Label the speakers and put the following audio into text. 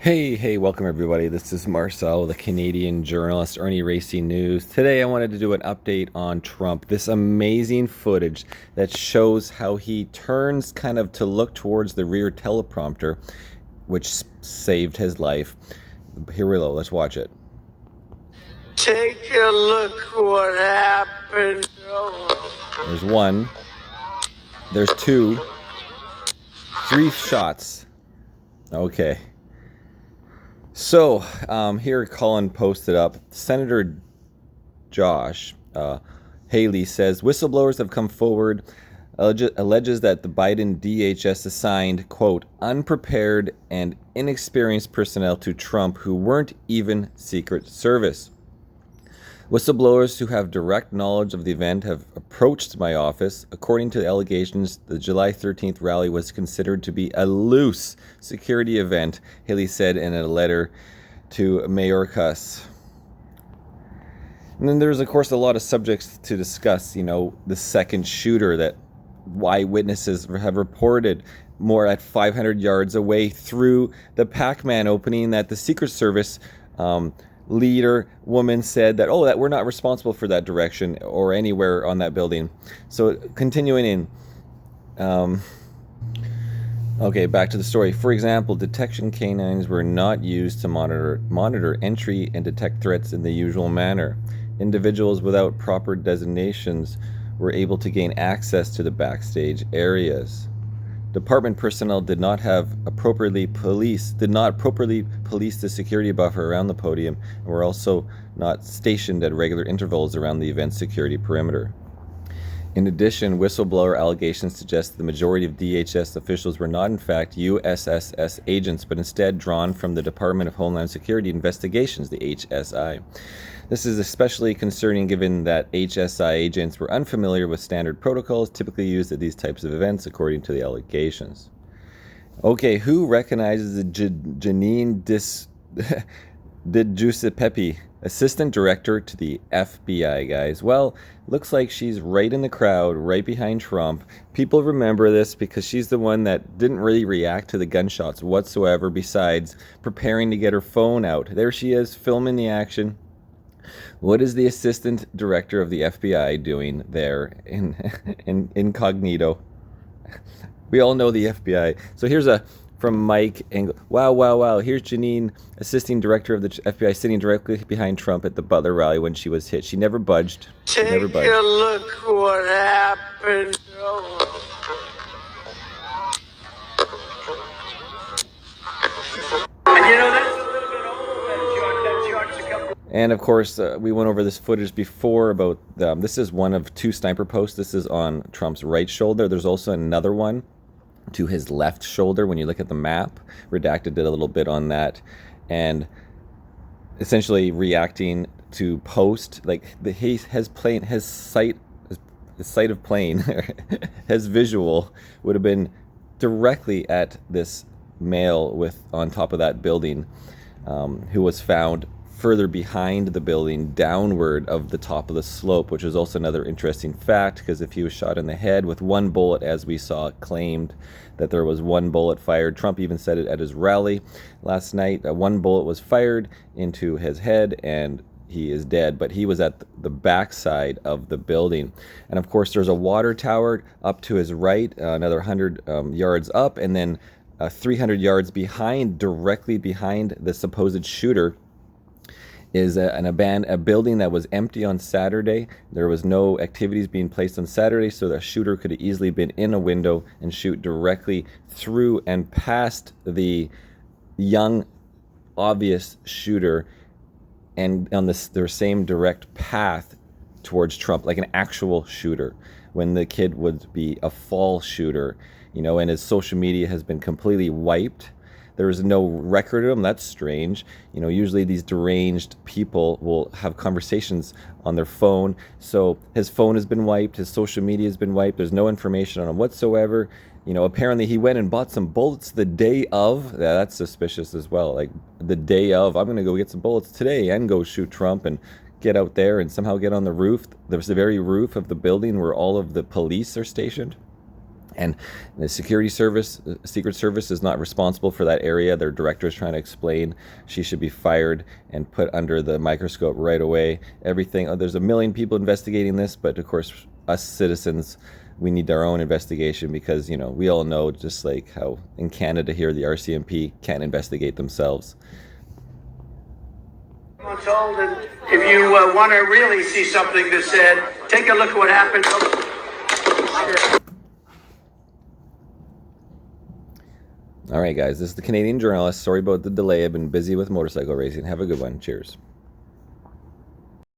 Speaker 1: Hey, welcome everybody. This is Marcel, the Canadian journalist, Ernie Racing News. Today I wanted to do an update on Trump. This amazing footage that shows how he turns kind of to look towards the rear teleprompter, which saved his life. Here we go. Let's watch it.
Speaker 2: Take a look what happened.
Speaker 1: There's one. There's two. Three shots. Okay. So, here Colin posted up, Senator Josh Haley says, whistleblowers have come forward, alleges that the Biden DHS assigned, quote, unprepared and inexperienced personnel to Trump who weren't even Secret Service. Whistleblowers who have direct knowledge of the event have approached my office. According to the allegations, the July 13th rally was considered to be a loose security event, Haley said in a letter to Mayorkas. And then there's, of course, a lot of subjects to discuss. The second shooter that eyewitnesses have reported more at 500 yards away through the Pac-Man opening that the Secret Service leader woman said that we're not responsible for that direction or anywhere on that building. So continuing in, okay, back to the story. For example, detection canines were not used to monitor entry and detect threats in the usual manner. Individuals without proper designations were able to gain access to the backstage areas. Department personnel did not properly police the security buffer around the podium and were also not stationed at regular intervals around the event security perimeter. In addition, whistleblower allegations suggest the majority of DHS officials were not in fact USSS agents, but instead drawn from the Department of Homeland Security Investigations, the HSI. This is especially concerning given that HSI agents were unfamiliar with standard protocols typically used at these types of events, according to the allegations. Okay, who recognizes the Janeen Diguiseppi, assistant director to the FBI, guys? Well, looks like she's right in the crowd, right behind Trump. People remember this because she's the one that didn't really react to the gunshots whatsoever, besides preparing to get her phone out. There she is, filming the action. What is the assistant director of the FBI doing there in incognito? We all know the FBI. So here's from Mike Engel. Wow. Here's Janeen, assisting director of the FBI, sitting directly behind Trump at the Butler rally when she was hit. She never budged.
Speaker 2: Take a look what happened.
Speaker 1: And of course, we went over this footage before about this is one of two sniper posts. This is on Trump's right shoulder. There's also another one to his left shoulder when you look at the map. Redacted did a little bit on that, and essentially reacting to post like his sight of plane, his visual would have been directly at this male on top of that building, who was found further behind the building, downward of the top of the slope, which is also another interesting fact, because if he was shot in the head with one bullet, as we saw, claimed that there was one bullet fired. Trump even said it at his rally last night. One bullet was fired into his head and he is dead, but he was at the backside of the building. And of course, there's a water tower up to his right, another 100 yards up, and then 300 yards behind, directly behind the supposed shooter, is a building that was empty on Saturday. There was no activities being placed on Saturday, so the shooter could have easily been in a window and shoot directly through and past the young, obvious shooter, and on their same direct path towards Trump, like an actual shooter, when the kid would be a fall shooter, and his social media has been completely wiped. There is no record of him. That's strange. Usually these deranged people will have conversations on their phone. So his phone has been wiped. His social media has been wiped. There's no information on him whatsoever. Apparently he went and bought some bullets the day of. Yeah, that's suspicious as well. Like the day of, I'm going to go get some bullets today and go shoot Trump and get out there and somehow get on the roof. There's the very roof of the building where all of the police are stationed. And the security service, Secret Service, is not responsible for that area. Their director is trying to explain she should be fired and put under the microscope right away. Everything. There's a million people investigating this, but of course, us citizens, we need our own investigation because, you know, we all know, just like how in Canada here, the RCMP can't investigate themselves.
Speaker 3: Months old, and if you want to really see something that's said, take a look at what happened.
Speaker 1: All right, guys, this is the Canadian Journalist. Sorry about the delay. I've been busy with motorcycle racing. Have a good one. Cheers.